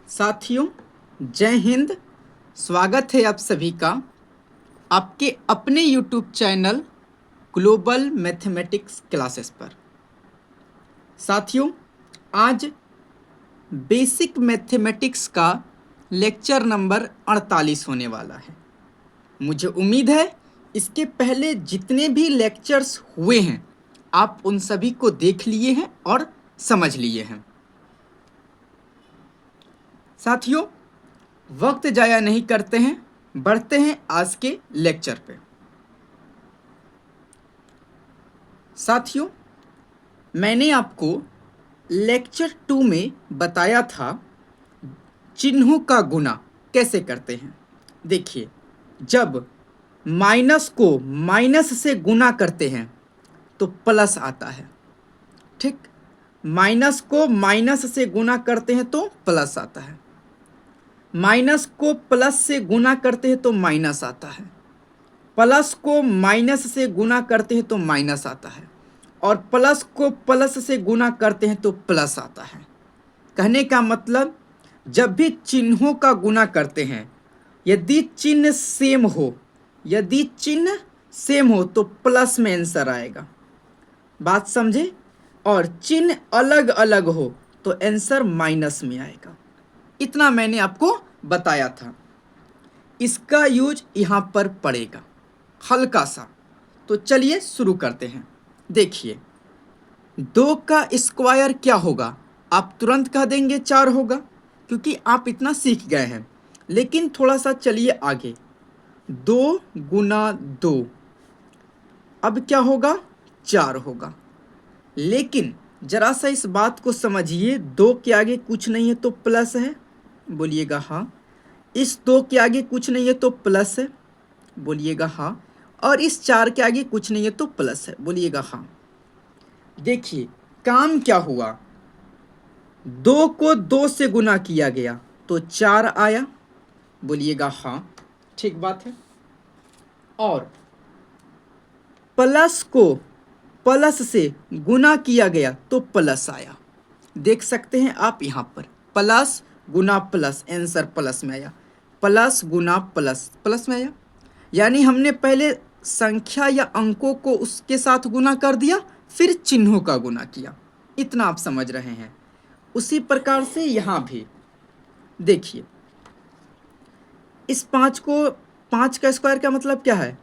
साथियों, जय हिंद। स्वागत है आप सभी का आपके अपने YouTube channel global mathematics classes पर। साथियों, आज बेसिक मैथमेटिक्स का लेक्चर नंबर 48 होने वाला है। मुझे उम्मीद है इसके पहले जितने भी लेक्चर्स हुए हैं आप उन सभी को देख लिए हैं और समझ लिए हैं। साथियों, वक्त जाया नहीं करते हैं, बढ़ते हैं आज के लेक्चर पे। साथियों, मैंने आपको लेक्चर 2 में बताया था चिन्हों का गुणा कैसे करते हैं। देखिए, जब माइनस को माइनस से गुणा करते हैं तो प्लस आता है। ठीक, माइनस को माइनस से गुणा करते हैं तो प्लस आता है, माइनस को प्लस से गुणा करते हैं तो माइनस आता है, प्लस को माइनस से गुणा करते हैं तो माइनस आता है, और प्लस को प्लस से गुणा करते हैं तो प्लस आता है। कहने का मतलब, जब भी चिन्हों का गुणा करते हैं, यदि चिन्ह सेम हो तो प्लस में आंसर आएगा। बात समझे? और चिन्ह अलग अलग हो तो आंसर माइनस में आएगा। इतना मैंने आपको बताया था। इसका यूज यहाँ पर पड़ेगा हल्का सा। तो चलिए शुरू करते हैं। देखिए, 2 का स्क्वायर क्या होगा? आप तुरंत कह देंगे 4 होगा, क्योंकि आप इतना सीख गए हैं। लेकिन थोड़ा सा चलिए आगे। 2 गुना 2 अब क्या होगा? 4 होगा। लेकिन जरा सा इस बात को समझिए, 2 के आगे कुछ नहीं है तो प्लस है, बोलिएगा हाँ। इस 2 के आगे कुछ नहीं है तो प्लस है, बोलिएगा हाँ। और इस 4 के आगे कुछ नहीं है तो प्लस है, बोलिएगा हाँ। देखिए, काम क्या हुआ? 2 को 2 से गुना किया गया तो 4 आया, बोलिएगा हाँ, ठीक बात है। और प्लस को प्लस से गुना किया गया तो प्लस आया। देख सकते हैं आप यहाँ पर, प्लस गुना प्लस, आंसर प्लस में आया। प्लस गुना प्लस, प्लस में आया। यानी हमने पहले संख्या या अंकों को उसके साथ गुना कर दिया, फिर चिन्हों का गुना किया। इतना आप समझ रहे हैं। उसी प्रकार से यहाँ भी देखिए, इस 5 को, 5 का स्क्वायर का मतलब क्या है?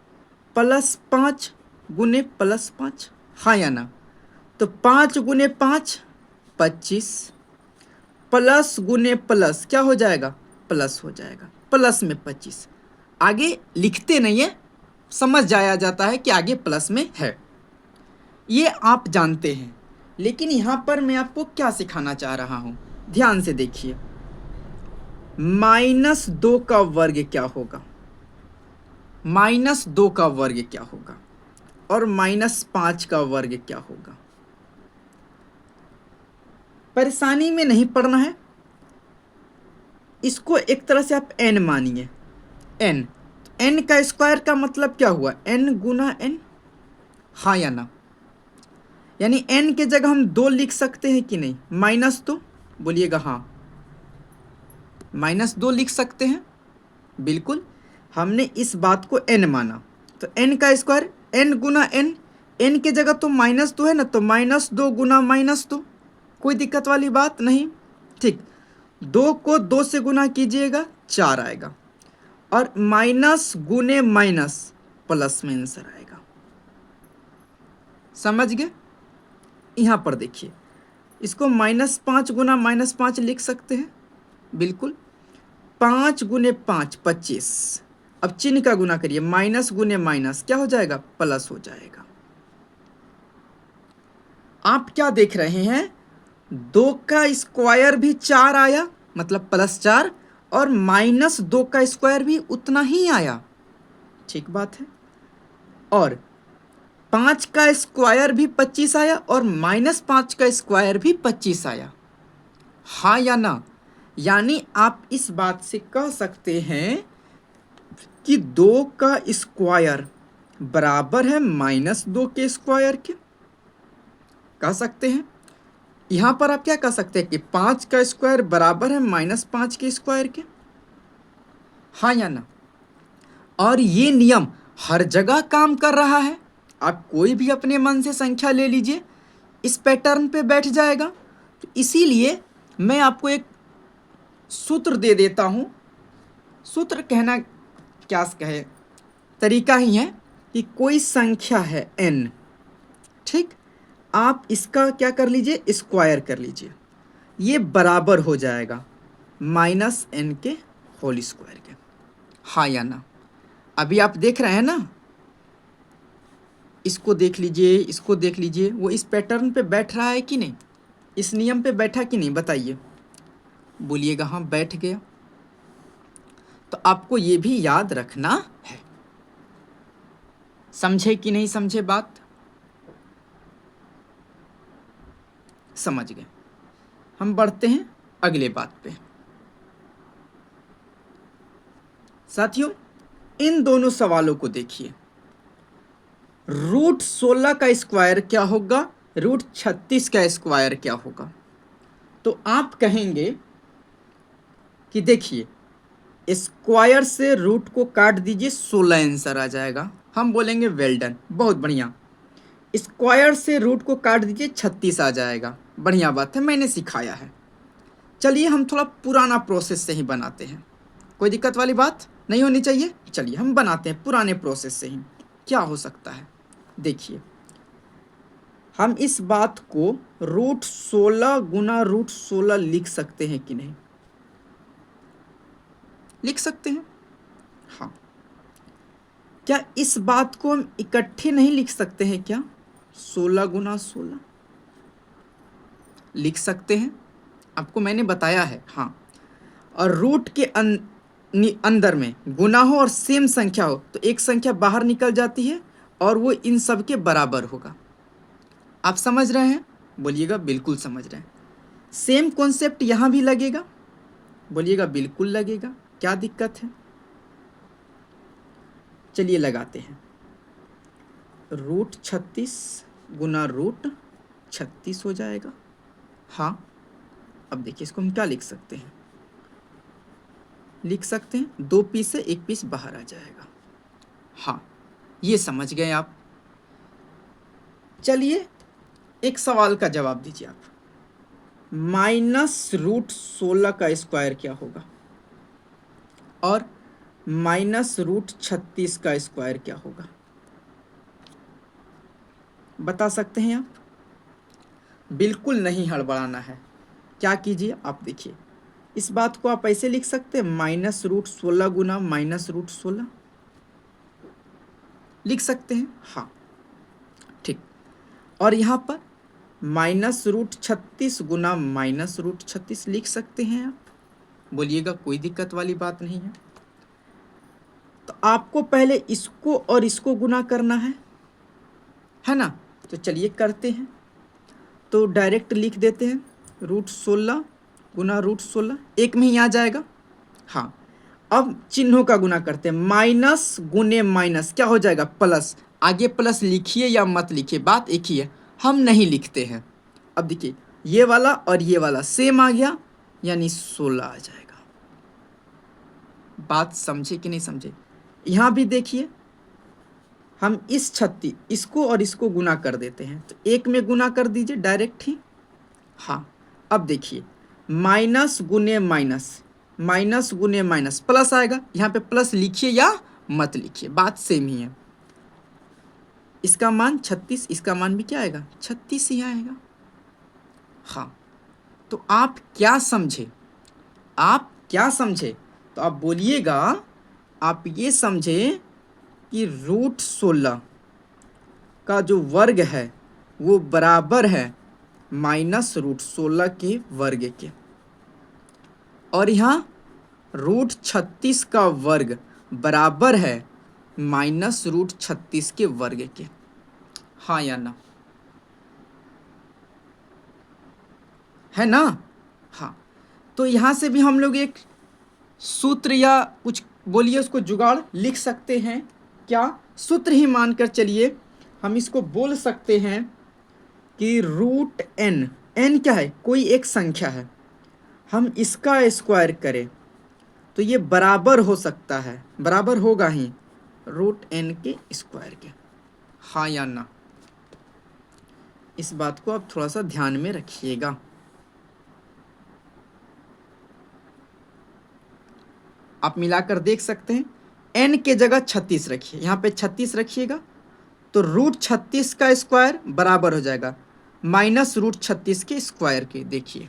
+5 गुने +5, हाँ या ना? तो 5 गुने 5 25, प्लस गुने प्लस क्या हो जाएगा? प्लस हो जाएगा, प्लस में 25। आगे लिखते नहीं है, समझ जाया जाता है कि आगे प्लस में है, ये आप जानते हैं। लेकिन यहाँ पर मैं आपको क्या सिखाना चाह रहा हूँ, ध्यान से देखिए। -2 का वर्ग क्या होगा? -2 का वर्ग क्या होगा? और -5 का वर्ग क्या होगा? परेशानी में नहीं पड़ना है। इसको एक तरह से आप n मानिए। n का स्क्वायर का मतलब क्या हुआ? n गुना n, हाँ या ना? यानी n के जगह हम 2 लिख सकते हैं कि नहीं? -2, बोलिएगा हाँ, -2 लिख सकते हैं। बिल्कुल, हमने इस बात को n माना। तो n का स्क्वायर n गुना n के जगह तो -2 है ना, तो -2 गुना -2, कोई दिक्कत वाली बात नहीं। ठीक, 2 को 2 से गुना कीजिएगा 4 आएगा, और माइनस गुने माइनस प्लस में आंसर आएगा। समझ गए? यहाँ पर देखिए, इसको -5 गुना -5 लिख सकते हैं। बिल्कुल, 5 गुने 5 25। अब चिन्ह का गुना करिए, माइनस गुने माइनस क्या हो जाएगा? प्लस हो जाएगा। आप क्या देख रहे हैं? 2 का स्क्वायर भी 4 आया, मतलब +4, और -2 का स्क्वायर भी उतना ही आया, ठीक बात है। और 5 का स्क्वायर भी 25 आया, और -5 का स्क्वायर भी 25 आया, हाँ या ना? यानी आप इस बात से कह सकते हैं कि 2 का स्क्वायर बराबर है -2 के स्क्वायर के, कह सकते हैं। यहाँ पर आप क्या कर सकते हैं कि 5 का स्क्वायर बराबर है -5 के स्क्वायर के, हाँ या ना। और ये नियम हर जगह काम कर रहा है। आप कोई भी अपने मन से संख्या ले लीजिए, इस पैटर्न पे बैठ जाएगा। तो इसीलिए मैं आपको एक सूत्र दे देता हूँ। सूत्र कहना क्या कहे, तरीका ही है कि कोई संख्या है n, ठीक, आप इसका क्या कर लीजिए, स्क्वायर कर लीजिए, ये बराबर हो जाएगा -n के होल स्क्वायर के, हाँ या ना। अभी आप देख रहे हैं ना, इसको देख लीजिए, इसको देख लीजिए, वो इस पैटर्न पे बैठ रहा है कि नहीं, इस नियम पे बैठा कि नहीं, बताइए, बोलिएगा हाँ बैठ गया। तो आपको ये भी याद रखना है। समझे कि नहीं समझे बात, समझ गए। हम बढ़ते हैं अगले बात पे। साथियों, इन दोनों सवालों को देखिए। √16 का स्क्वायर क्या होगा, √36 का स्क्वायर क्या होगा। तो आप कहेंगे कि देखिए स्क्वायर से रूट को काट दीजिए, 16 आंसर आ जाएगा। हम बोलेंगे वेल डन, बहुत बढ़िया। स्क्वायर से रूट को काट दीजिए, 36 आ जाएगा, बढ़िया बात है, मैंने सिखाया है। चलिए हम थोड़ा पुराना प्रोसेस से ही बनाते हैं, कोई दिक्कत वाली बात नहीं होनी चाहिए। चलिए हम बनाते हैं पुराने प्रोसेस से ही। क्या हो सकता है, देखिए हम इस बात को √16 गुना √16 लिख सकते हैं कि नहीं, लिख सकते हैं, हाँ। क्या इस बात को हम इकट्ठे नहीं लिख सकते हैं क्या, 16 गुना 16 लिख सकते हैं, आपको मैंने बताया है, हाँ। और रूट के अंदर में गुना हो और सेम संख्या हो तो एक संख्या बाहर निकल जाती है और वो इन सब के बराबर होगा। आप समझ रहे हैं, बोलिएगा बिल्कुल समझ रहे हैं। सेम कॉन्सेप्ट यहाँ भी लगेगा, बोलिएगा बिल्कुल लगेगा, क्या दिक्कत है। चलिए लगाते हैं, √36 गुना √36 हो जाएगा, हाँ। अब देखिए इसको हम क्या लिख सकते हैं, लिख सकते हैं 2 पीस से 1 पीस बाहर आ जाएगा, हाँ, ये समझ गए आप। चलिए एक सवाल का जवाब दीजिए आप, -√16 का स्क्वायर क्या होगा और -√36 का स्क्वायर क्या होगा, बता सकते हैं आप। बिल्कुल नहीं हड़बड़ाना है, क्या कीजिए आप देखिए, इस बात को आप ऐसे लिख सकते हैं, -√16 गुना -√16 लिख सकते हैं, हाँ ठीक। और यहाँ पर -√36 गुना -√36 लिख सकते हैं आप, बोलिएगा कोई दिक्कत वाली बात नहीं है। तो आपको पहले इसको और इसको गुना करना है ना, तो चलिए करते हैं। तो डायरेक्ट लिख देते हैं, √16 गुना √16 एक में ही आ जाएगा, हाँ। अब चिन्हों का गुना करते हैं, माइनस गुने माइनस क्या हो जाएगा, प्लस। आगे प्लस लिखिए या मत लिखिए, बात एक ही है, हम नहीं लिखते हैं। अब देखिए ये वाला और ये वाला सेम आ गया, यानी 16 आ जाएगा। बात समझे कि नहीं समझे। यहाँ भी देखिए हम इस 36 इसको और इसको गुना कर देते हैं, तो एक में गुना कर दीजिए डायरेक्ट ही, हाँ। अब देखिए माइनस गुने माइनस, माइनस गुने माइनस प्लस आएगा, यहाँ पे प्लस लिखिए या मत लिखिए, बात सेम ही है। इसका मान 36, इसका मान भी क्या आएगा, 36 ही आएगा, हाँ। तो आप क्या समझे, आप क्या समझे, तो आप बोलिएगा, आप ये समझे कि √16 का जो वर्ग है वो बराबर है -√16 के वर्ग के, और यहाँ √36 का वर्ग बराबर है -√36 के वर्ग के, हाँ या ना, है ना, हाँ। तो यहाँ से भी हम लोग एक सूत्र या कुछ बोलिए उसको जुगाड़ लिख सकते हैं, क्या सूत्र ही मानकर चलिए, हम इसको बोल सकते हैं कि √n n क्या है, कोई एक संख्या है, हम इसका स्क्वायर करें तो ये बराबर हो सकता है, बराबर होगा ही रूट n के स्क्वायर के। हाँ या ना, इस बात को आप थोड़ा सा ध्यान में रखिएगा। आप मिलाकर देख सकते हैं, n के जगह 36 रखिए, यहाँ पे 36 रखिएगा तो रूट 36 का स्क्वायर बराबर हो जाएगा माइनस रूट 36 के स्क्वायर के। देखिए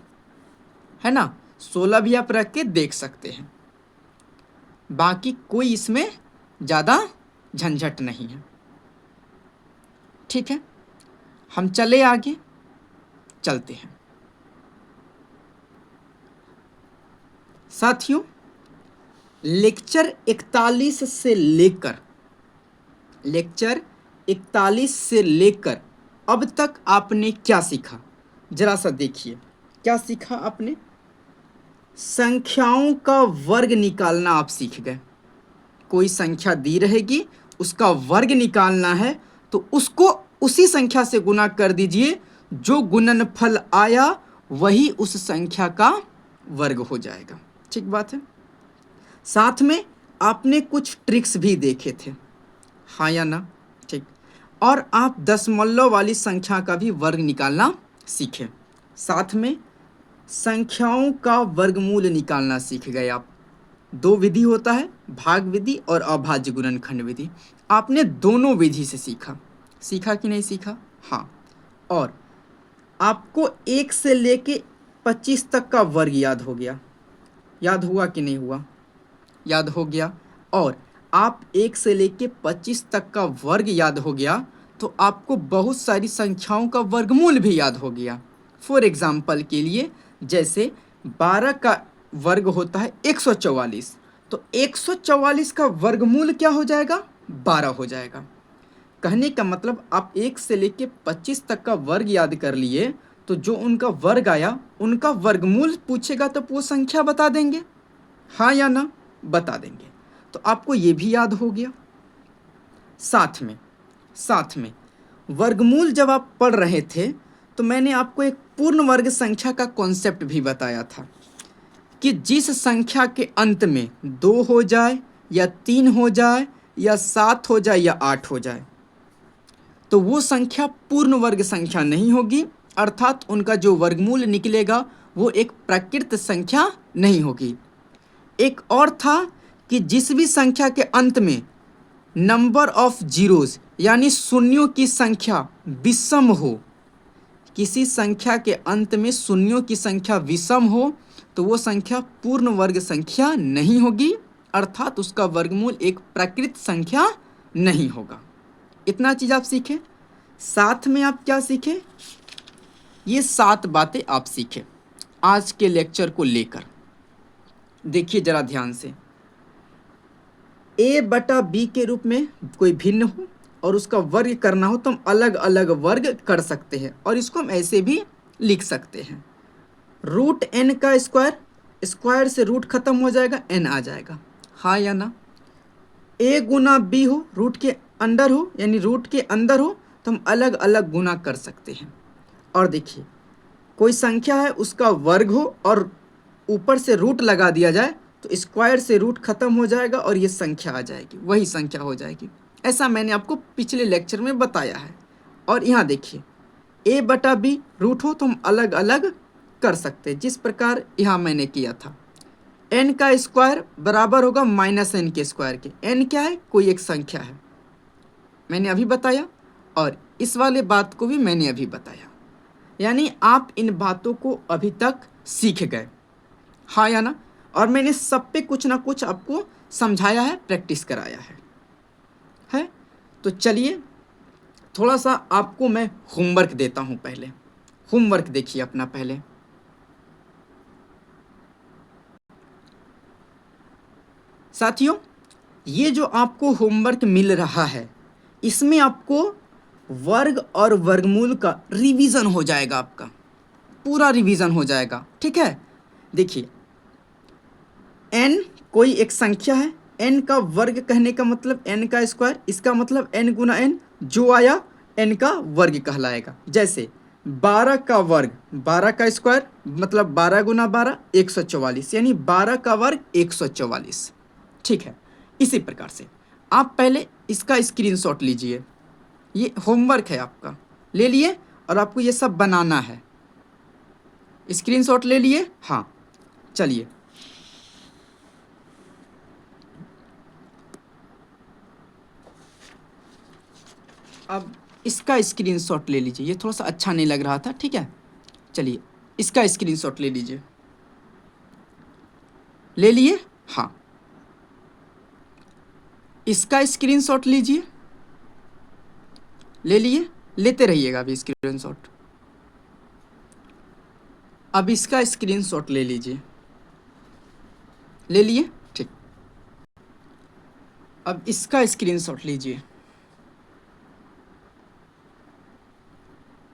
है ना, 16 भी आप रख के देख सकते हैं। बाकी कोई इसमें ज़्यादा झंझट नहीं है। ठीक है, हम चले आगे, चलते हैं साथियों। लेक्चर 41 से लेकर अब तक आपने क्या सीखा, जरा सा देखिए। क्या सीखा आपने? संख्याओं का वर्ग निकालना आप सीख गए। कोई संख्या दी रहेगी, उसका वर्ग निकालना है तो उसको उसी संख्या से गुना कर दीजिए, जो गुणनफल आया वही उस संख्या का वर्ग हो जाएगा। ठीक बात है। साथ में आपने कुछ ट्रिक्स भी देखे थे, हाँ या ना? ठीक। और आप दशमलव वाली संख्या का भी वर्ग निकालना सीखे। साथ में संख्याओं का वर्गमूल निकालना सीख गए आप। दो विधि होता है, भाग विधि और अभाज्य गुणनखंड विधि। आपने दोनों विधि से सीखा कि नहीं सीखा? हाँ। और आपको 1 से लेके 25 तक का वर्ग याद हो गया, याद हुआ कि नहीं हुआ? याद हो गया। और आप 1 से लेके 25 तक का वर्ग याद हो गया तो आपको बहुत सारी संख्याओं का वर्गमूल भी याद हो गया। फॉर एग्जाम्पल के लिए, जैसे 12 का वर्ग होता है 144, तो 144 का वर्गमूल क्या हो जाएगा? 12 हो जाएगा। कहने का मतलब आप 1 से लेके 25 तक का वर्ग याद कर लिए, तो जो उनका वर्ग आया उनका वर्गमूल पूछेगा तो वो संख्या बता देंगे, हाँ या ना? बता देंगे। तो आपको ये भी याद हो गया। साथ में वर्गमूल जब आप पढ़ रहे थे तो मैंने आपको एक पूर्ण वर्ग संख्या का कॉन्सेप्ट भी बताया था कि जिस संख्या के अंत में 2 हो जाए या 3 हो जाए या 7 हो जाए या 8 हो जाए तो वो संख्या पूर्ण वर्ग संख्या नहीं होगी, अर्थात उनका जो वर्गमूल निकलेगा वो एक प्रकृत संख्या नहीं होगी। एक और था कि जिस भी संख्या के अंत में नंबर ऑफ जीरोस यानी शून्यों की संख्या विषम हो, किसी संख्या के अंत में शून्यों की संख्या विषम हो तो वो संख्या पूर्ण वर्ग संख्या नहीं होगी, अर्थात उसका वर्गमूल एक प्रकृत संख्या नहीं होगा। इतना चीज़ आप सीखे। साथ में आप क्या सीखे? ये 7 बातें आप सीखे आज के लेक्चर को लेकर। देखिए जरा ध्यान से, a बटा b के रूप में कोई भिन्न हो और उसका वर्ग करना हो तो हम अलग अलग वर्ग कर सकते हैं, और इसको हम ऐसे भी लिख सकते हैं। रूट n का स्क्वायर, स्क्वायर से रूट खत्म हो जाएगा, n आ जाएगा, हाँ या ना? a गुना b हो, रूट के अंदर हो यानी रूट के अंदर हो तो हम अलग अलग गुना कर सकते हैं। और देखिए कोई संख्या है उसका वर्ग हो और ऊपर से रूट लगा दिया जाए तो स्क्वायर से रूट खत्म हो जाएगा और ये संख्या आ जाएगी, वही संख्या हो जाएगी। ऐसा मैंने आपको पिछले लेक्चर में बताया है। और यहाँ देखिए a बटा b रूट हो तो हम अलग अलग कर सकते हैं, जिस प्रकार यहाँ मैंने किया था। n का स्क्वायर बराबर होगा माइनस n के स्क्वायर के। n क्या है? कोई एक संख्या है, मैंने अभी बताया, और इस वाले बात को भी मैंने अभी बताया। यानी आप इन बातों को अभी तक सीख गए, हाँ या ना? और मैंने सब पे कुछ ना कुछ आपको समझाया है, प्रैक्टिस कराया है? तो चलिए थोड़ा सा आपको मैं होमवर्क देता हूँ। पहले होमवर्क देखिए अपना पहले। साथियों, ये जो आपको होमवर्क मिल रहा है इसमें आपको वर्ग और वर्गमूल का रिवीजन हो जाएगा, आपका पूरा रिवीजन हो जाएगा। ठीक है, देखिए n कोई एक संख्या है, n का वर्ग कहने का मतलब n का स्क्वायर, इसका मतलब n गुना n, जो आया n का वर्ग कहलाएगा। जैसे 12 का वर्ग, 12 का स्क्वायर मतलब 12 गुना 12 144, यानी 12 का वर्ग 144। ठीक है, इसी प्रकार से आप पहले इसका स्क्रीनशॉट लीजिए, ये होमवर्क है आपका, ले लिए और आपको ये सब बनाना है। स्क्रीनशॉट ले लिए? हाँ, चलिए अब इसका स्क्रीनशॉट ले लीजिए, ये थोड़ा सा अच्छा नहीं लग रहा था, ठीक है। चलिए इसका स्क्रीनशॉट ले लीजिए, ले लिए? हाँ, इसका स्क्रीनशॉट लीजिए, ले लिए? लेते रहिएगा अभी स्क्रीनशॉट। अब इसका स्क्रीनशॉट ले लीजिए, ले लिए? ठीक, अब इसका स्क्रीनशॉट लीजिए,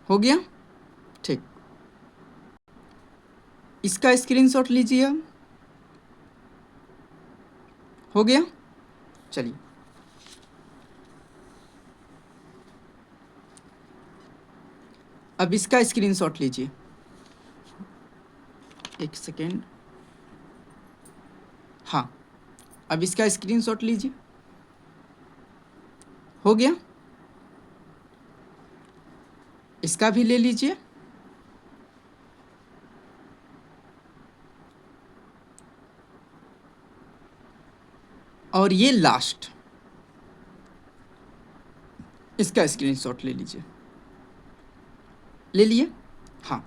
हो गया? ठीक, इसका स्क्रीनशॉट लीजिए, अब हो गया? चलिए अब इसका स्क्रीनशॉट लीजिए, एक सेकेंड, हाँ, अब इसका स्क्रीनशॉट लीजिए, हो गया? इसका भी ले लीजिए, और ये लास्ट, इसका स्क्रीनशॉट ले लीजिए, ले लिए? हाँ,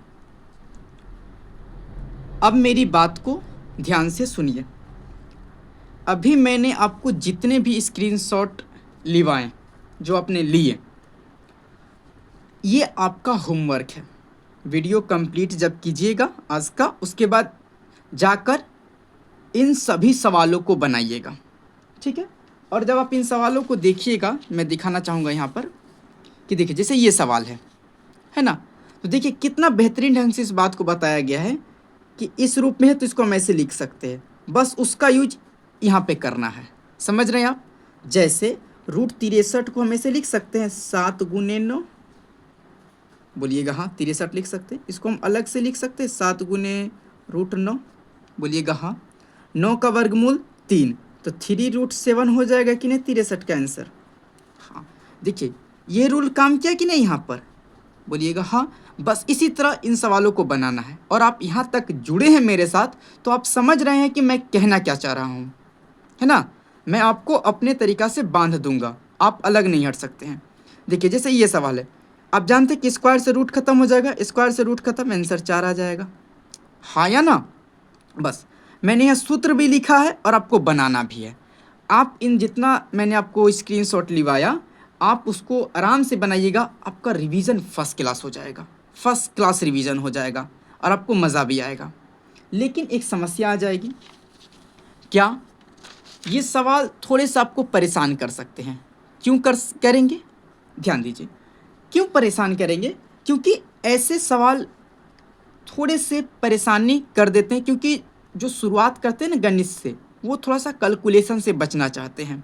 अब मेरी बात को ध्यान से सुनिए। अभी मैंने आपको जितने भी स्क्रीनशॉट लिवाए, जो आपने लिए, ये आपका होमवर्क है। वीडियो कंप्लीट जब कीजिएगा आज का, उसके बाद जाकर इन सभी सवालों को बनाइएगा, ठीक है। और जब आप इन सवालों को देखिएगा, मैं दिखाना चाहूँगा यहाँ पर कि देखिए जैसे ये सवाल है ना, तो देखिए कितना बेहतरीन ढंग से इस बात को बताया गया है कि इस रूप में है तो इसको हम ऐसे लिख सकते हैं, बस उसका यूज यहाँ पे करना है। समझ रहे हैं आप? जैसे √63 को हम ऐसे लिख सकते हैं 7 गुने 9, बोलिएगा हाँ 63 लिख सकते हैं। इसको हम अलग से लिख सकते हैं 7 गुने √9, बोलिएगा हाँ। 9 का वर्गमूल 3, तो 3√7 हो जाएगा कि नहीं 63 का आंसर? हाँ, देखिए ये रूल काम किया कि नहीं यहाँ पर? बोलिएगा हाँ। बस इसी तरह इन सवालों को बनाना है, और आप यहाँ तक जुड़े हैं मेरे साथ तो आप समझ रहे हैं कि मैं कहना क्या चाह रहा हूँ, है ना। मैं आपको अपने तरीक़ा से बांध दूंगा, आप अलग नहीं हट सकते हैं। देखिए जैसे ये सवाल है, आप जानते हैं कि स्क्वायर से रूट खत्म हो जाएगा, स्क्वायर से रूट खत्म, आंसर 4 आ जाएगा, हाँ या ना। बस मैंने यह सूत्र भी लिखा है और आपको बनाना भी है। आप इन जितना मैंने आपको स्क्रीनशॉट लिवाया, आप उसको आराम से बनाइएगा, आपका रिवीजन फर्स्ट क्लास हो जाएगा, फर्स्ट क्लास रिवीजन हो जाएगा और आपको मज़ा भी आएगा। लेकिन एक समस्या आ जाएगी, क्या? ये सवाल थोड़े से आपको परेशान कर सकते हैं। क्यों करेंगे? ध्यान दीजिए, क्यों परेशान करेंगे? क्योंकि ऐसे सवाल थोड़े से परेशानी कर देते हैं, क्योंकि जो शुरुआत करते हैं ना गणित से, वो थोड़ा सा कैलकुलेशन से बचना चाहते हैं।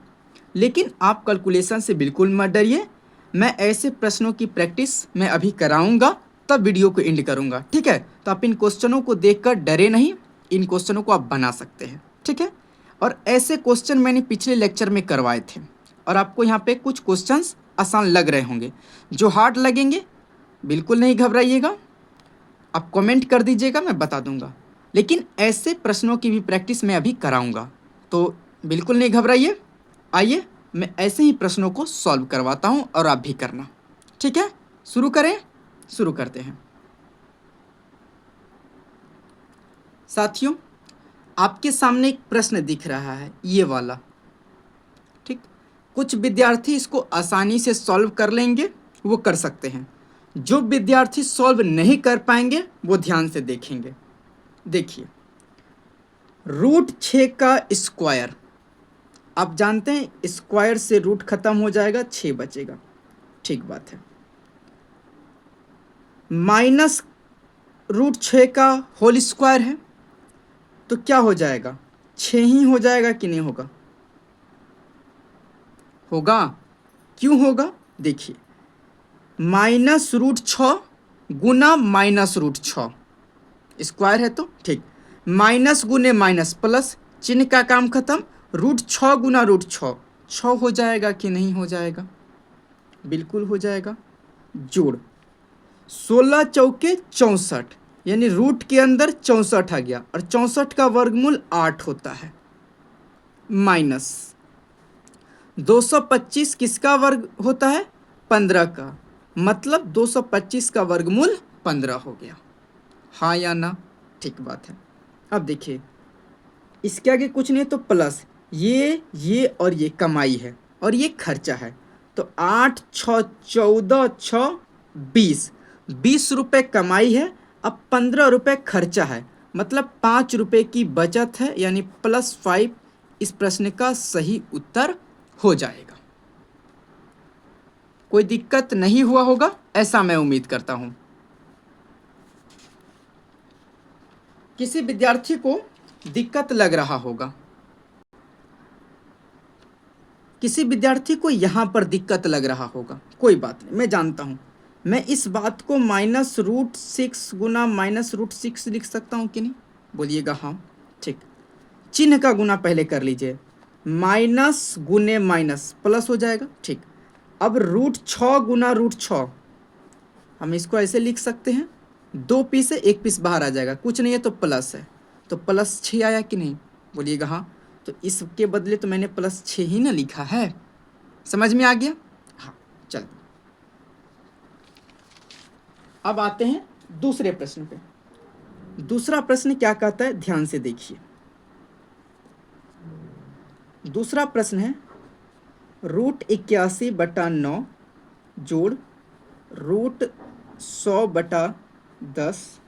लेकिन आप कैलकुलेशन से बिल्कुल मत डरिए, मैं ऐसे प्रश्नों की प्रैक्टिस मैं अभी कराऊंगा, तब वीडियो को एंड करूंगा, ठीक है। तो आप इन क्वेश्चनों को देखकर डरे नहीं, इन क्वेश्चनों को आप बना सकते हैं, ठीक है। और ऐसे क्वेश्चन मैंने पिछले लेक्चर में करवाए थे, और आपको यहाँ पे कुछ क्वेश्चंस आसान लग रहे होंगे। जो हार्ड लगेंगे बिल्कुल नहीं घबराइएगा, आप कमेंट कर दीजिएगा, मैं बता दूंगा। लेकिन ऐसे प्रश्नों की भी प्रैक्टिस मैं अभी कराऊंगा, तो बिल्कुल नहीं घबराइए। आइए मैं ऐसे ही प्रश्नों को सॉल्व करवाता हूं और आप भी करना, ठीक है। शुरू करें? शुरू करते हैं साथियों। आपके सामने एक प्रश्न दिख रहा है, ये वाला, ठीक। कुछ विद्यार्थी इसको आसानी से सॉल्व कर लेंगे, वो कर सकते हैं। जो विद्यार्थी सॉल्व नहीं कर पाएंगे वो ध्यान से देखेंगे। देखिए, √6 का स्क्वायर, आप जानते हैं स्क्वायर से रूट खत्म हो जाएगा, 6 बचेगा, ठीक बात है। माइनस √6 का होल स्क्वायर है, तो क्या हो जाएगा? 6 ही हो जाएगा कि नहीं होगा? होगा। क्यों होगा? देखिए, -√6 गुना माइनस रूट 6, स्क्वायर है तो ठीक, माइनस गुने माइनस प्लस, चिन्ह का काम खत्म, रूट 6 गुना रूट 6, 6 हो जाएगा कि नहीं हो जाएगा? बिल्कुल हो जाएगा। जोड़ 16 चौके 64, यानी रूट के अंदर 64 आ गया और 64 का वर्गमूल 8 होता है, माइनस 225 किसका वर्ग होता है? 15 का, मतलब 225 का वर्गमूल 15 हो गया। हाँ या ना? ठीक बात है। अब देखिए इसके आगे कुछ नहीं तो प्लस, ये और ये कमाई है और ये खर्चा है, तो 8 6 14 6 20, 20 रुपये कमाई है, अब 15 रुपये खर्चा है, मतलब 5 रुपये की बचत है, यानी +5 इस प्रश्न का सही उत्तर हो जाएगा। कोई दिक्कत नहीं हुआ होगा ऐसा मैं उम्मीद करता हूं। किसी विद्यार्थी को दिक्कत लग रहा होगा, किसी विद्यार्थी को यहाँ पर दिक्कत लग रहा होगा, कोई बात नहीं, मैं जानता हूँ। मैं इस बात को -√6 गुना -√6 लिख सकता हूँ कि नहीं? बोलिएगा हाँ। ठीक, चिन्ह का गुना पहले कर लीजिए, माइनस गुने माइनस प्लस हो जाएगा। ठीक, अब √6 गुना √6, हम इसको ऐसे लिख सकते हैं, 2 पीस है, 1 पीस बाहर आ जाएगा, कुछ नहीं है तो प्लस है, तो +6 आया कि नहीं? बोलिएगा हाँ। तो इसके बदले तो मैंने +6 ही ना लिखा है, समझ में आ गया? हाँ चल, अब आते हैं दूसरे प्रश्न पे। दूसरा प्रश्न क्या कहता है, ध्यान से देखिए। दूसरा प्रश्न है √81/9 जोड़ √100/10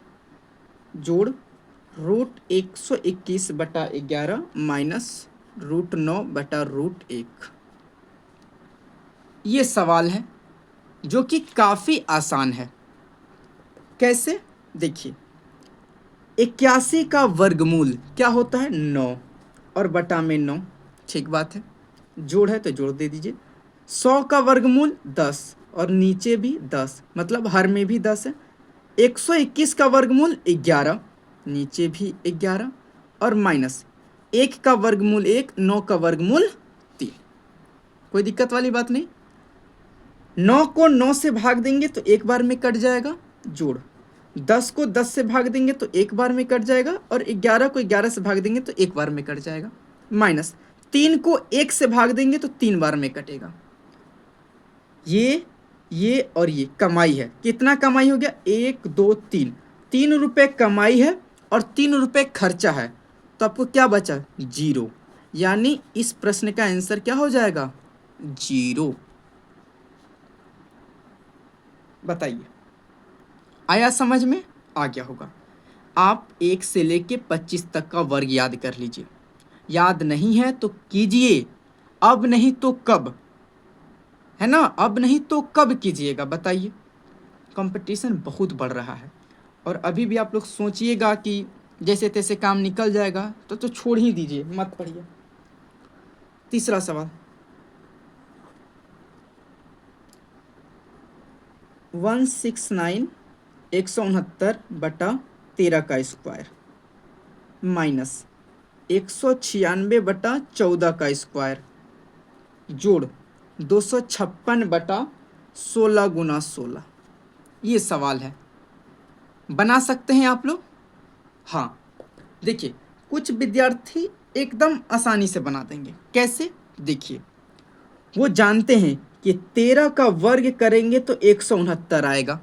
जोड़ √121/11 माइनस √9/√1। ये सवाल है जो कि काफ़ी आसान है। कैसे? देखिए 81 का वर्गमूल क्या होता है? 9 और बटा में 9, ठीक बात है, जोड़ है तो जोड़ दे दीजिए। 100 का वर्गमूल 10 और नीचे भी 10, मतलब हर में भी 10 है। 121 का वर्गमूल 11, नीचे भी 11 और माइनस 1 का वर्गमूल 1, 9 का वर्गमूल 3। कोई दिक्कत वाली बात नहीं। 9 को 9 से भाग देंगे तो एक बार में कट जाएगा, जोड़ 10 को 10 से भाग देंगे तो एक बार में कट जाएगा, और 11 को 11 से भाग देंगे तो एक बार में कट जाएगा, माइनस 3 को 1 से भाग देंगे तो 3 बार में कटेगा। ये और ये कमाई है, कितना कमाई हो गया? 1 2 3, 3 रुपये कमाई है और 3 रुपये खर्चा है, तो आपको क्या बचा? 0, यानी इस प्रश्न का आंसर क्या हो जाएगा? 0। बताइए, आया समझ में? आ गया होगा। आप 1 से लेके 25 तक का वर्ग याद कर लीजिए, याद नहीं है तो कीजिए, अब नहीं तो कब, है ना? अब नहीं तो कब कीजिएगा, बताइए। कंपटीशन बहुत बढ़ रहा है और अभी भी आप लोग सोचिएगा कि जैसे तैसे काम निकल जाएगा तो छोड़ ही दीजिए, मत पढ़िए। तीसरा सवाल, 169 169/13 का स्क्वायर माइनस 196/14 का स्क्वायर जोड़ 256/16 गुना 16। ये सवाल है, बना सकते हैं आप लोग? हाँ, देखिए कुछ विद्यार्थी एकदम आसानी से बना देंगे। कैसे? देखिए वो जानते हैं कि 13 का वर्ग करेंगे तो 169 आएगा,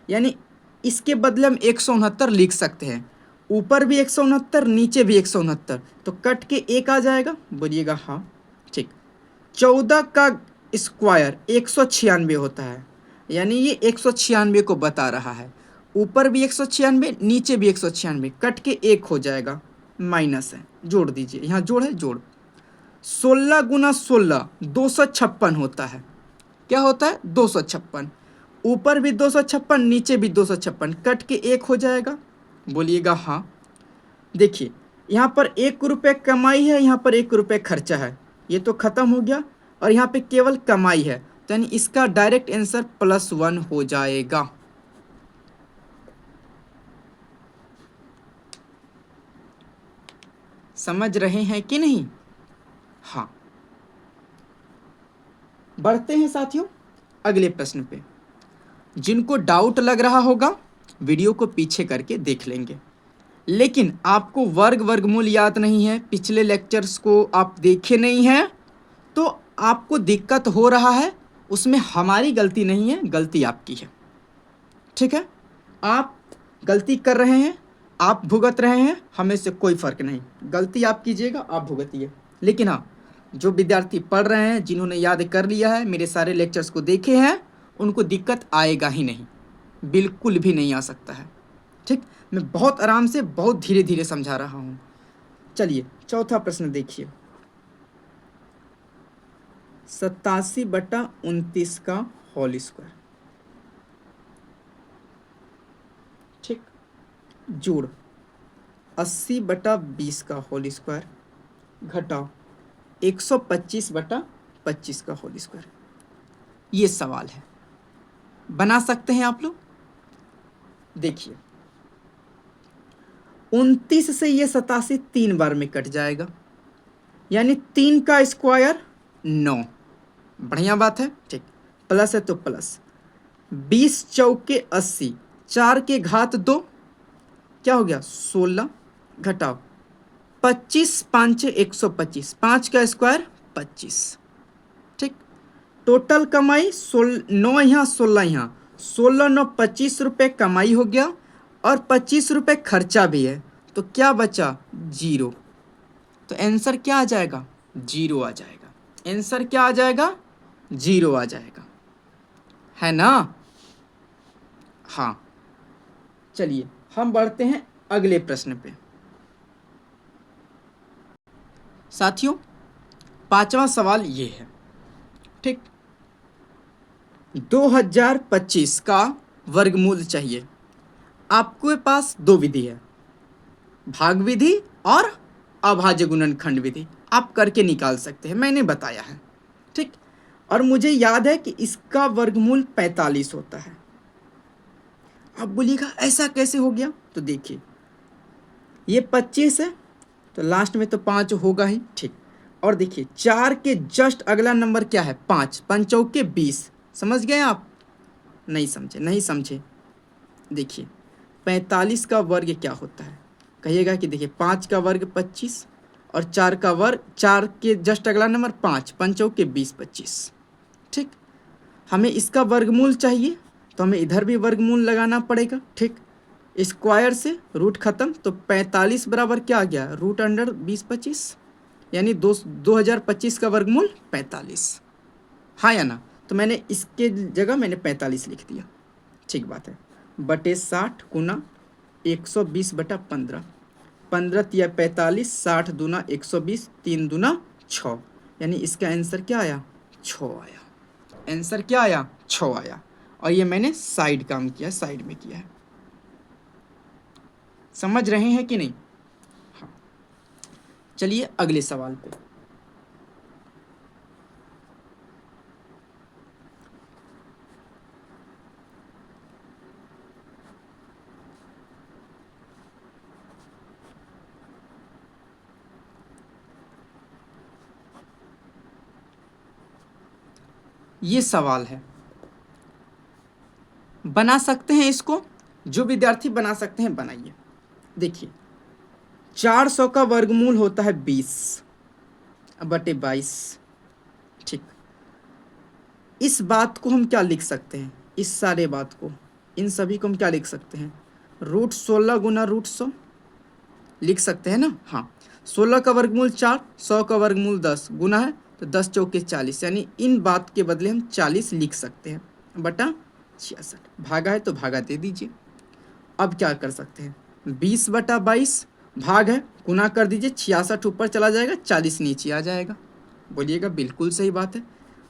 यानी इसके बदले हम 169 लिख सकते हैं, ऊपर भी 169 नीचे भी 169, तो कट के 1 आ जाएगा। बोलिएगा हाँ, ठीक। 14 का स्क्वायर 196 होता है, यानी ये 196 को बता रहा है, ऊपर भी 196 नीचे भी 196, कट के 1 हो जाएगा, माइनस है, जोड़ दीजिए, यहाँ जोड़ है, जोड़ 16 गुना 16 256 होता है। क्या होता है? 256, ऊपर भी 256 नीचे भी 256, कट के 1 हो जाएगा। बोलिएगा हाँ। देखिए यहाँ पर 1 रुपये कमाई है, यहाँ पर 1 रुपये खर्चा है, ये तो ख़त्म हो गया, और यहाँ पे केवल कमाई है, तो यानी इसका डायरेक्ट आंसर +1 हो जाएगा। समझ रहे हैं कि नहीं? हाँ, बढ़ते हैं साथियों अगले प्रश्न पे। जिनको डाउट लग रहा होगा वीडियो को पीछे करके देख लेंगे, लेकिन आपको वर्गमूल याद नहीं है, पिछले लेक्चर्स को आप देखे नहीं हैं, तो आपको दिक्कत हो रहा है, उसमें हमारी गलती नहीं है, गलती आपकी है। ठीक है, आप गलती कर रहे हैं, आप भुगत रहे हैं, हमें से कोई फ़र्क नहीं, गलती आप कीजिएगा, आप भुगतिए। लेकिन हाँ, जो विद्यार्थी पढ़ रहे हैं, जिन्होंने याद कर लिया है, मेरे सारे लेक्चर्स को देखे हैं, उनको दिक्कत आएगा ही नहीं, बिल्कुल भी नहीं आ सकता है। ठीक, मैं बहुत आराम से बहुत धीरे धीरे समझा रहा हूँ। चलिए चौथा प्रश्न देखिए। 87/29 का होल स्क्वायर। ठीक, जोड़ 80/20 का होल स्क्वायर घटाओ 125/25 का होल स्क्वायर। ये सवाल है, बना सकते हैं आप लोग? देखिए 29 से ये 87 3 बार में कट जाएगा, यानी 3 का स्क्वायर 9। बढ़िया बात है। ठीक, प्लस है तो प्लस 20 चौके 80, 4 के घात 2 क्या हो गया 16, घटाओ 25 5 125, 5 का स्क्वायर 25। ठीक, टोटल कमाई 9 यहाँ 16 यहाँ, 16 9 25 रुपये कमाई हो गया और 25 रुपये खर्चा भी है, तो क्या बचा 0। तो आंसर क्या आ जाएगा 0 आ जाएगा। आंसर क्या आ जाएगा 0 आ जाएगा, है ना? हाँ, चलिए हम बढ़ते हैं अगले प्रश्न पे। साथियों 5वां सवाल ये है। ठीक, 2025 का वर्गमूल चाहिए। आपके पास दो विधि है, भाग विधि और अभाज्य गुणनखंड विधि, आप करके निकाल सकते हैं, मैंने बताया है। ठीक, और मुझे याद है कि इसका वर्गमूल 45 होता है। आप बोलिएगा ऐसा कैसे हो गया? तो देखिए ये 25 है, तो लास्ट में तो 5 होगा ही। ठीक, और देखिए 4 के जस्ट अगला नंबर क्या है 5, 5 चौके 20। समझ गए आप? नहीं समझे? नहीं समझे? देखिए 45 का वर्ग क्या होता है, कहिएगा कि देखिए 5 का वर्ग 25 और 4 का वर्ग, 4 के जस्ट अगला नंबर 5, 5 चौके 20 25। ठीक, हमें इसका वर्गमूल चाहिए, तो हमें इधर भी वर्गमूल लगाना पड़ेगा। ठीक, स्क्वायर से रूट खत्म, तो 45 बराबर क्या आ गया रूट अंडर 20 25, यानी 2025 का वर्गमूल 45। हाँ या ना? तो मैंने इसके जगह मैंने 45 लिख दिया। ठीक बात है, बटे 60 गुना 120/15, 15 तिया 45, 60 दूना 120, 3 दूना 6, यानी इसका आंसर क्या आया 6 आया। आंसर क्या आया 6 आया। और ये मैंने साइड काम किया, साइड में किया है। समझ रहे हैं कि नहीं? हाँ, चलिए अगले सवाल पे। ये सवाल है, बना सकते हैं इसको, जो विद्यार्थी बना सकते हैं बनाइए। देखिए 400 का वर्गमूल होता है 20 बटे 22। ठीक, इस बात को हम क्या लिख सकते हैं, इस सारे बात को, इन सभी को हम क्या लिख सकते हैं, रूट 16 गुना रूट 100 लिख सकते हैं ना? हाँ, 16 का वर्गमूल 4, 100 का वर्गमूल 10 गुना है, तो 10 चौके 40, यानी इन बात के बदले हम 40 लिख सकते हैं बटा 66। भागा है तो भागा दे दीजिए। अब क्या कर सकते हैं, 20/22 भाग है, गुना कर दीजिए, 66 ऊपर चला जाएगा, 40 नीचे आ जाएगा। बोलिएगा बिल्कुल सही बात है।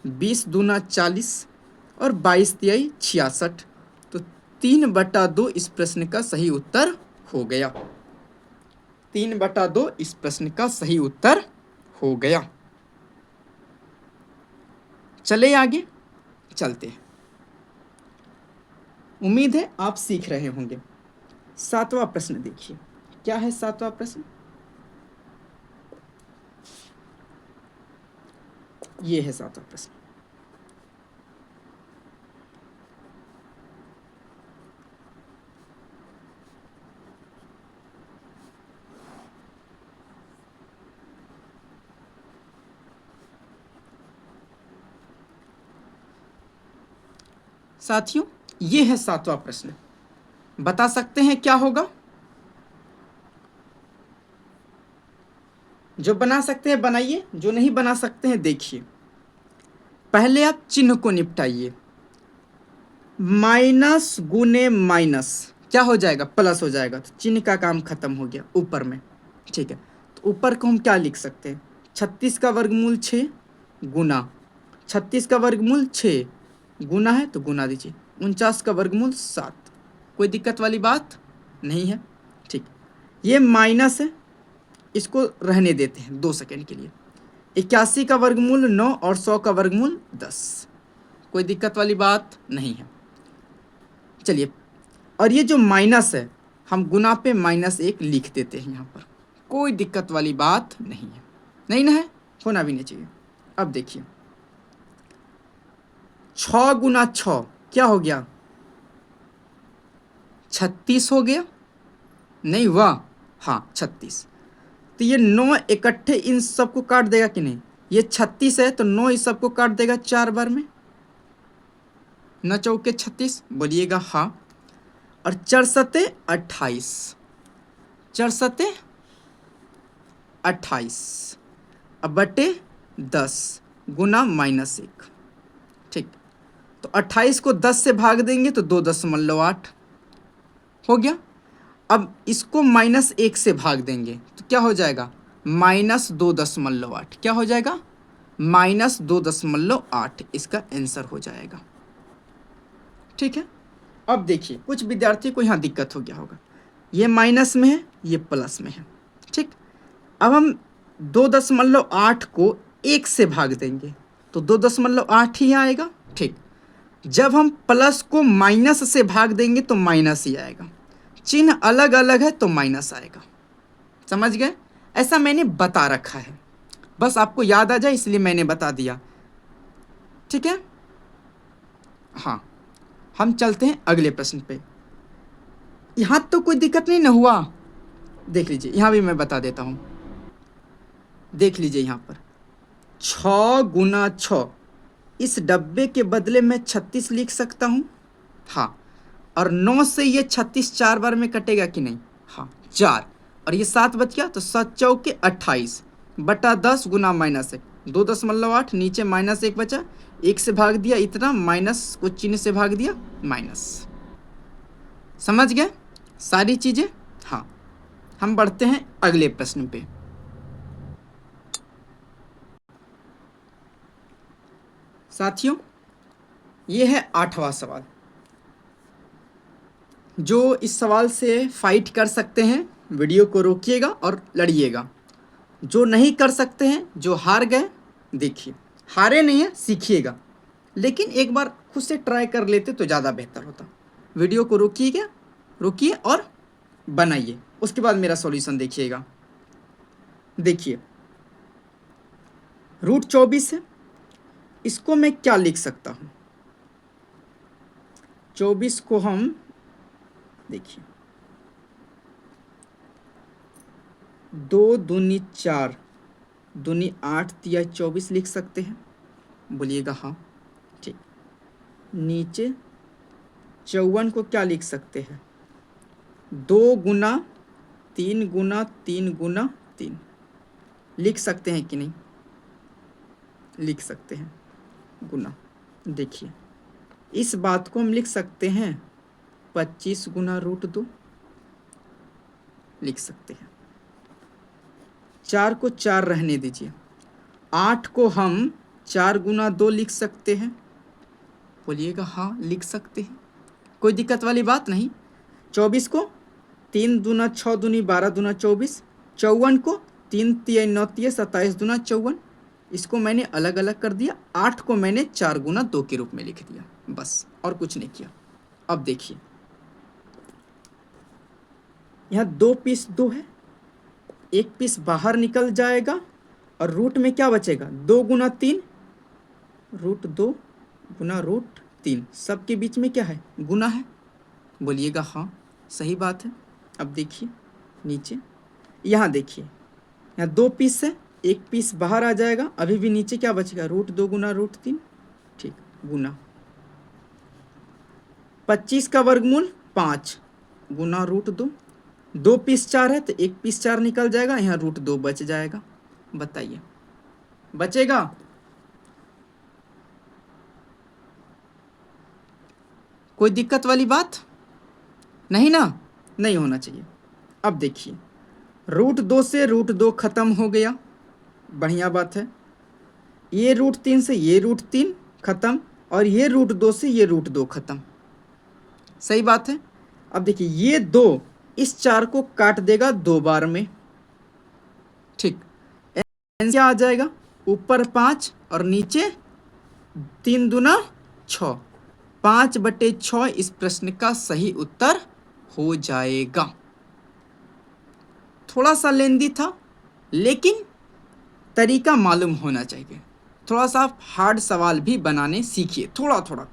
20 दूना 40 और 22 तिहाई 66, तो 3/2 इस प्रश्न का सही उत्तर हो गया। 3/2 इस प्रश्न का सही उत्तर हो गया। चले आगे चलते हैं, उम्मीद है आप सीख रहे होंगे। 7वां प्रश्न देखिए, क्या है 7वां प्रश्न। ये है 7वां प्रश्न। साथियों, ये है 7वां प्रश्न। बता सकते हैं क्या होगा? जो बना सकते हैं बनाइए, जो नहीं बना सकते हैं देखिए। पहले आप चिन्ह को निपटाइए। माइनस गुने माइनस क्या हो जाएगा? प्लस हो जाएगा। तो चिन्ह का काम खत्म हो गया ऊपर में। ठीक है, तो ऊपर को हम क्या लिख सकते हैं? 36 का वर्गमूल 6 गुना 36 का वर्गमूल 6 गुना है तो गुना दीजिए 49 का वर्गमूल 7। कोई दिक्कत वाली बात नहीं है। ठीक, ये माइनस है, इसको रहने देते हैं 2 सेकंड के लिए। 81 का वर्गमूल 9 और 100 का वर्गमूल 10। कोई दिक्कत वाली बात नहीं है। चलिए, और ये जो माइनस है हम गुना पे -1 लिख देते हैं यहाँ पर। कोई दिक्कत वाली बात नहीं है, नहीं ना है, होना भी नहीं चाहिए। अब देखिए 6 गुना 6 क्या हो गया? 36 हो गया, नहीं हुआ? हाँ 36। तो ये 9 इकट्ठे इन सबको काट देगा कि नहीं? ये 36 है तो 9 इस सबको काट देगा 4 बार में। 9 चौके 36, बोलिएगा हाँ। और 4 सते 28, 4 सते 28 अब बटे 10 गुना -1। ठीक, तो 28 को 10 से भाग देंगे तो 2.8 हो गया। अब इसको -1 से भाग देंगे तो क्या हो जाएगा? -2.8। क्या हो जाएगा? -2.8 इसका आंसर हो जाएगा। ठीक है, अब देखिए कुछ विद्यार्थी को यहाँ दिक्कत हो गया होगा। ये माइनस में है, ये प्लस में है। ठीक, अब हम 2.8 को 1 से भाग देंगे तो 2.8 ही आएगा। ठीक, जब हम प्लस को माइनस से भाग देंगे तो माइनस ही आएगा। चिन्ह अलग अलग है तो माइनस आएगा। समझ गए? ऐसा मैंने बता रखा है, बस आपको याद आ जाए इसलिए मैंने बता दिया। ठीक है, हाँ, हम चलते हैं अगले प्रश्न पे। यहाँ तो कोई दिक्कत नहीं ना हुआ? देख लीजिए, यहाँ भी मैं बता देता हूँ। देख लीजिए यहाँ पर 6 गुना 6, इस डब्बे के बदले मैं 36 लिख सकता हूँ। हाँ, और 9 से ये 36 4 बार में कटेगा कि नहीं? हाँ 4, और ये 7 बच गया तो 7 चौके 28 बटा 10 गुना -1, 2.8 नीचे -1 बचा, 1 से भाग दिया इतना, माइनस को चिन्ह से भाग दिया माइनस। समझ गए सारी चीज़ें? हाँ, हम बढ़ते हैं अगले प्रश्न पे। साथियों, ये है 8वां सवाल। जो इस सवाल से फाइट कर सकते हैं वीडियो को रोकिएगा और लड़िएगा। जो नहीं कर सकते हैं, जो हार गए, देखिए हारे नहीं है, सीखिएगा, लेकिन एक बार खुद से ट्राई कर लेते तो ज़्यादा बेहतर होता। वीडियो को रोकिएगा, रोकिए और बनाइए, उसके बाद मेरा सॉल्यूशन देखिएगा। देखिए √24 है, इसको मैं क्या लिख सकता हूँ? 24 को हम देखिए 2 दूनी 4 दूनी 8 तिया 24 लिख सकते हैं। बोलिएगा हाँ। ठीक, नीचे 54 को क्या लिख सकते हैं? 2 गुना 3 गुना 3 गुना 3 लिख सकते हैं कि नहीं? लिख सकते हैं, गुना। देखिए इस बात को हम लिख सकते हैं 25 गुना √2 लिख सकते हैं। 4 को 4 रहने दीजिए। 8 को हम 4 गुना 2 लिख सकते हैं। बोलिएगा हाँ लिख सकते हैं, कोई दिक्कत वाली बात नहीं। 24 को 3 दूना 6 दूनी 12 दूना 24। 54 को 3 तिया 9 तिया 27 दूना 54। इसको मैंने अलग अलग कर दिया। 8 को मैंने 4 गुना 2 के रूप में लिख दिया, बस और कुछ नहीं किया। अब देखिए यहाँ 2 पीस 2 है, 1 पीस बाहर निकल जाएगा और रूट में क्या बचेगा? 2 गुना 3 √2 गुना √3, सबके बीच में क्या है, गुना है। बोलिएगा हाँ सही बात है। अब देखिए नीचे, यहाँ देखिए, यहाँ 2 पीस है, एक पीस बाहर आ जाएगा, अभी भी नीचे क्या बचेगा, √2 गुना √3, ठीक, गुना 25 का वर्गमूल 5 गुना √2, 2 पीस 4 है तो एक पीस 4 निकल जाएगा, यहाँ √2 बच जाएगा। बताइए बचेगा? कोई दिक्कत वाली बात नहीं ना, नहीं होना चाहिए। अब देखिए √2 से √2 खत्म हो गया, बढ़िया बात है। ये √3 से ये √3 खत्म, और ये √2 से ये √2 खत्म, सही बात है। अब देखिए ये 2 इस 4 को काट देगा 2 बार में, ठीक। क्या आ जाएगा, ऊपर 5 और नीचे 3 दूना 6, 5/6 इस प्रश्न का सही उत्तर हो जाएगा। थोड़ा सा लेंदी था, लेकिन तरीका मालूम होना चाहिए। थोड़ा सा आप हार्ड सवाल भी बनाने सीखिए, थोड़ा थोड़ा।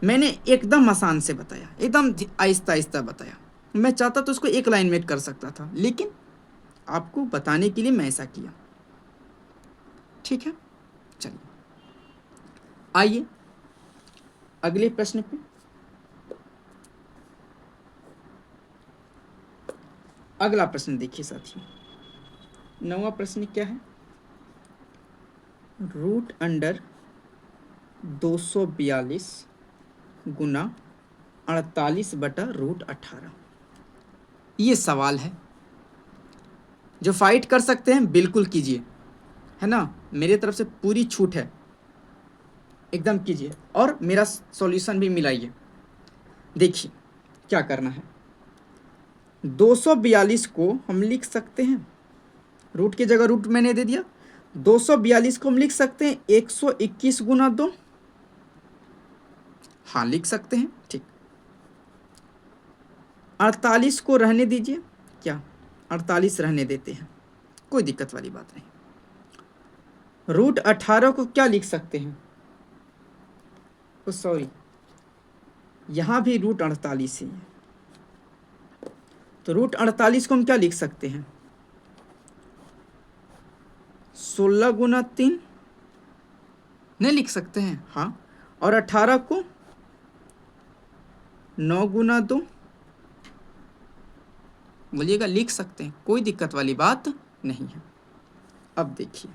मैंने एकदम आसान से बताया, एकदम आहिस्ता आहिस्ता बताया। मैं चाहता तो उसको एक लाइन में कर सकता था, लेकिन आपको बताने के लिए मैं ऐसा किया, ठीक है। चलिए आइए अगले प्रश्न पे। अगला प्रश्न देखिए साथियों, 9वां प्रश्न क्या है, √242 गुना 48/√18। ये सवाल है, जो फाइट कर सकते हैं बिल्कुल कीजिए, है ना, मेरे तरफ से पूरी छूट है, एकदम कीजिए और मेरा सॉल्यूशन भी मिलाइए। देखिए क्या करना है, 242 को हम लिख सकते हैं, रूट की जगह रूट मैंने दे दिया, 242 को हम लिख सकते हैं 121 गुना 2, हाँ लिख सकते हैं, ठीक। 48 को रहने दीजिए, क्या 48 रहने देते हैं, कोई दिक्कत वाली बात नहीं। √18 को क्या लिख सकते हैं, सॉरी यहाँ भी √48 ही है, तो √48 को हम क्या लिख सकते हैं, 16 गुना 3 नहीं लिख सकते हैं, हाँ। और 18 को 9 गुना 2, बोलिएगा लिख सकते हैं, कोई दिक्कत वाली बात नहीं है। अब देखिए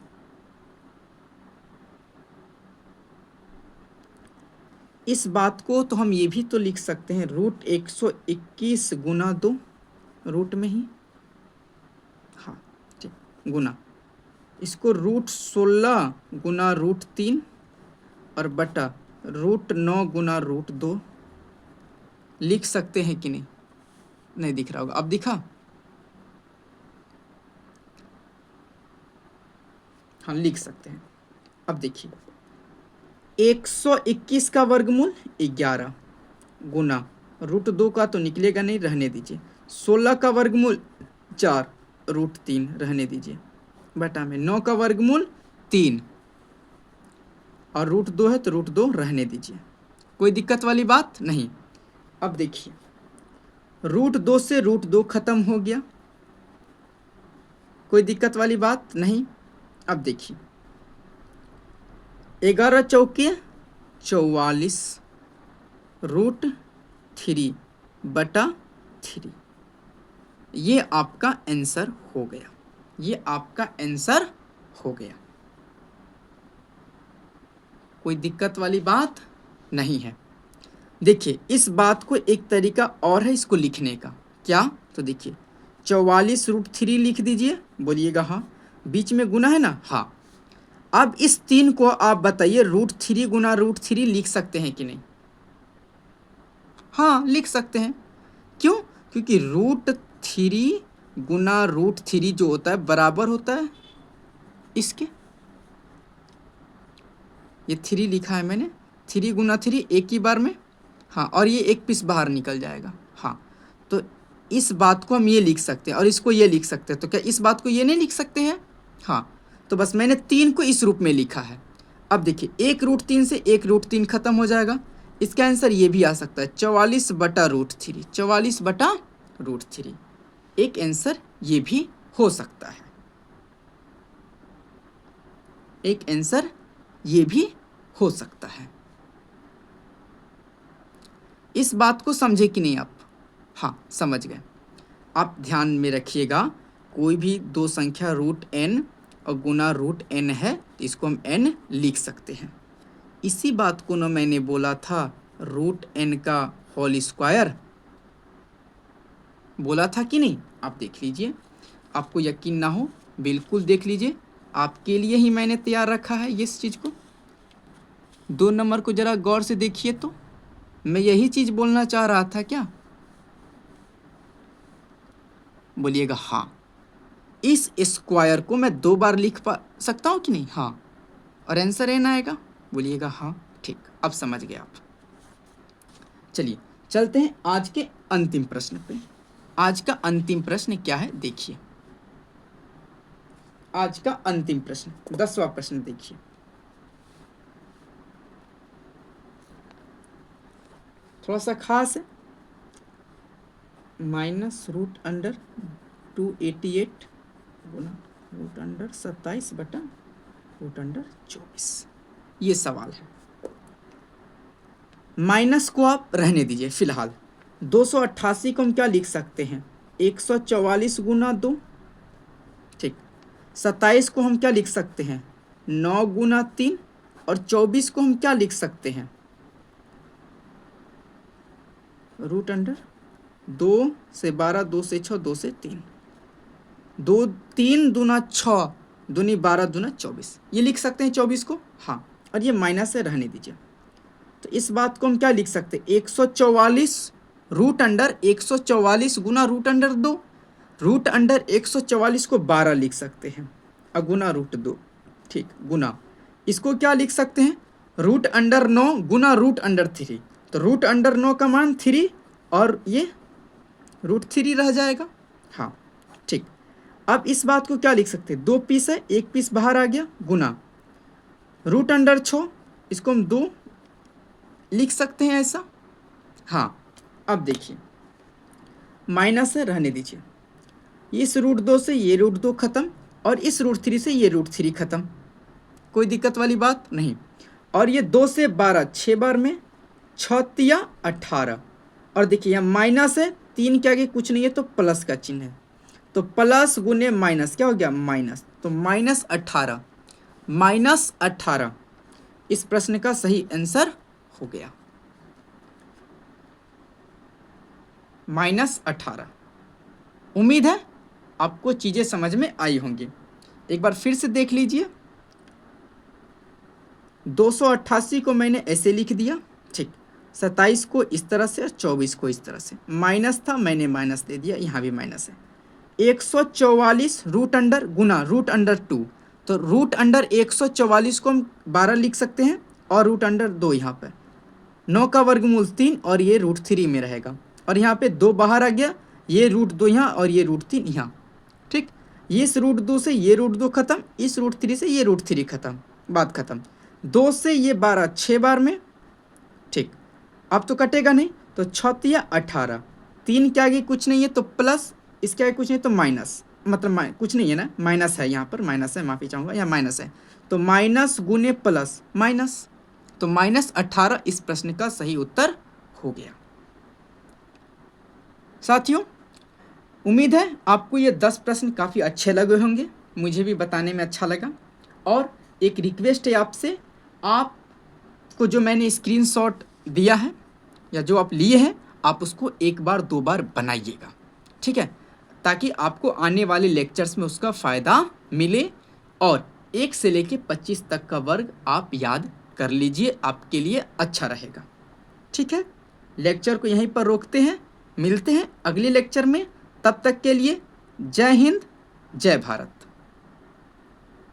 इस बात को तो हम ये भी तो लिख सकते हैं, √121 गुना 2, रूट में ही, हाँ ठीक, गुना इसको √16 गुना √3 और बटा √9 गुना √2 लिख सकते हैं कि नहीं, नहीं दिख रहा होगा, अब दिखा, हाँ लिख सकते हैं। अब देखिए 121 का वर्गमूल 11 गुना √2 का तो निकलेगा नहीं, रहने दीजिए, 16 का वर्गमूल 4 √3 रहने दीजिए, बटा में 9 का वर्गमूल 3 और √2 है तो √2 रहने दीजिए, कोई दिक्कत वाली बात नहीं। अब देखिए √2 से √2 खत्म हो गया, कोई दिक्कत वाली बात नहीं। अब देखिए 11 चौके 44 √3 बटा 3, ये आपका आंसर हो गया, ये आपका आंसर हो गया, कोई दिक्कत वाली बात नहीं है। देखिए इस बात को एक तरीका और है इसको लिखने का, क्या, तो देखिए 44 √3 लिख दीजिए, बोलिएगा हाँ, बीच में गुना है ना, हाँ। अब इस 3 को आप बताइए √3 गुना √3 लिख सकते हैं कि नहीं, हाँ लिख सकते हैं, क्यों, क्योंकि √3 गुना √3 जो होता है बराबर होता है इसके, ये 3 लिखा है मैंने, 3 गुना 3 एक ही बार में, हाँ, और ये एक पीस बाहर निकल जाएगा, हाँ। तो इस बात को हम ये लिख सकते हैं और इसको ये लिख सकते हैं, तो क्या इस बात को ये नहीं लिख सकते हैं, हाँ। तो बस मैंने 3 को इस रूप में लिखा है। अब देखिए 1√3 से 1√3 खत्म हो जाएगा, इसका आंसर ये भी आ सकता है 44/√3, 44/√3, एक आंसर ये भी हो सकता है, एक आंसर ये भी हो सकता है। इस बात को समझे कि नहीं आप? हाँ समझ गए। आप ध्यान में रखिएगा, कोई भी दो संख्या √n और गुना √n है तो इसको हम n लिख सकते हैं। इसी बात को ना मैंने बोला था √n का होल स्क्वायर, बोला था कि नहीं? आप देख लीजिए, आपको यकीन ना हो बिल्कुल देख लीजिए, आपके लिए ही मैंने तैयार रखा है इस चीज़ को। 2 नंबर को ज़रा गौर से देखिए, तो मैं यही चीज़ बोलना चाह रहा था क्या? बोलिएगा हाँ। इस स्क्वायर को मैं 2 बार लिख सकता हूँ कि नहीं? हाँ। और आंसर n आएगा? बोलिएगा हाँ। ठीक, अब समझ गए आप। चलिए चलते हैं आज के अंतिम प्रश्न पे। आज का अंतिम प्रश्न क्या है देखिए, आज का अंतिम प्रश्न 10वां प्रश्न देखिए। थोड़ा सा खास है, -√288 गुना √27/√24, ये सवाल है। माइनस को आप रहने दीजिए फिलहाल। 288 को हम क्या लिख सकते हैं? 144 गुना 2, ठीक। 27 को हम क्या लिख सकते हैं? 9 गुना 3, और 24 को हम क्या लिख सकते हैं? √2 से 12, 2 से 6, 2 से 3, 2 3 दूना 6, दूनी 12, दूना 24, ये लिख सकते हैं 24 को। हाँ, और ये माइनस से रहने दीजिए। तो इस बात को हम क्या लिख सकते हैं? 144 144 गुना √2, √144 को 12 लिख सकते हैं, और गुना √2, ठीक, गुना इसको क्या लिख सकते हैं? √9 गुना √3, तो √9 का मान 3 और ये √3 रह जाएगा। हाँ ठीक, अब इस बात को क्या लिख सकते हैं? 2 पीस है, 1 पीस बाहर आ गया, गुना √6, इसको हम 2 लिख सकते हैं ऐसा। हाँ, अब देखिए माइनस है रहने दीजिए, इस √2 से ये √2 खत्म, और इस √3 से ये √3 खत्म, कोई दिक्कत वाली बात नहीं। और ये 2 से 12, 6 बार में 6 तिया 18, और देखिए यहाँ माइनस है, 3 के आगे कुछ नहीं है तो प्लस का चिन्ह है, तो प्लस गुने माइनस क्या हो गया? माइनस, तो -18, -18 इस प्रश्न का सही आंसर हो गया, -18। उम्मीद है आपको चीज़ें समझ में आई होंगी। एक बार फिर से देख लीजिए, 288 को मैंने ऐसे लिख दिया, ठीक, 27 को इस तरह से और 24 को इस तरह से, माइनस था मैंने माइनस दे दिया, यहाँ भी माइनस है। 144 √, गुना √2, तो √144 को हम 12 लिख सकते हैं, और √2 यहाँ पर 9 का वर्गमूल 3, और ये √3 में रहेगा, और यहाँ पे 2 बाहर आ गया, ये √2 यहाँ और ये √3 यहाँ, ठीक। इस √2 से ये √2 खत्म, इस √3 से ये √3 खत्म, बात खत्म। 2 से ये 12, 6 बार में, ठीक, अब तो कटेगा नहीं, तो 6 तिया 18, 3 के आगे कुछ नहीं है तो प्लस, इसके आगे कुछ नहीं तो माइनस, मतलब कुछ नहीं है ना, माइनस है, यहाँ पर माइनस है, माफ़ी चाहूँगा, यहाँ माइनस है, तो माइनस गुने प्लस माइनस, तो -18 इस प्रश्न का सही उत्तर हो गया। साथियों, उम्मीद है आपको ये 10 प्रश्न काफ़ी अच्छे लगे होंगे, मुझे भी बताने में अच्छा लगा। और एक रिक्वेस्ट है आपसे, आपको जो मैंने स्क्रीनशॉट दिया है या जो आप लिए हैं, आप उसको 1 बार 2 बार बनाइएगा, ठीक है, ताकि आपको आने वाले लेक्चर्स में उसका फ़ायदा मिले, और 1 से लेके 25 तक का वर्ग आप याद कर लीजिए, आपके लिए अच्छा रहेगा, ठीक है। लेक्चर को यहीं पर रोकते हैं, मिलते हैं अगले लेक्चर में, तब तक के लिए जय हिंद, जय भारत।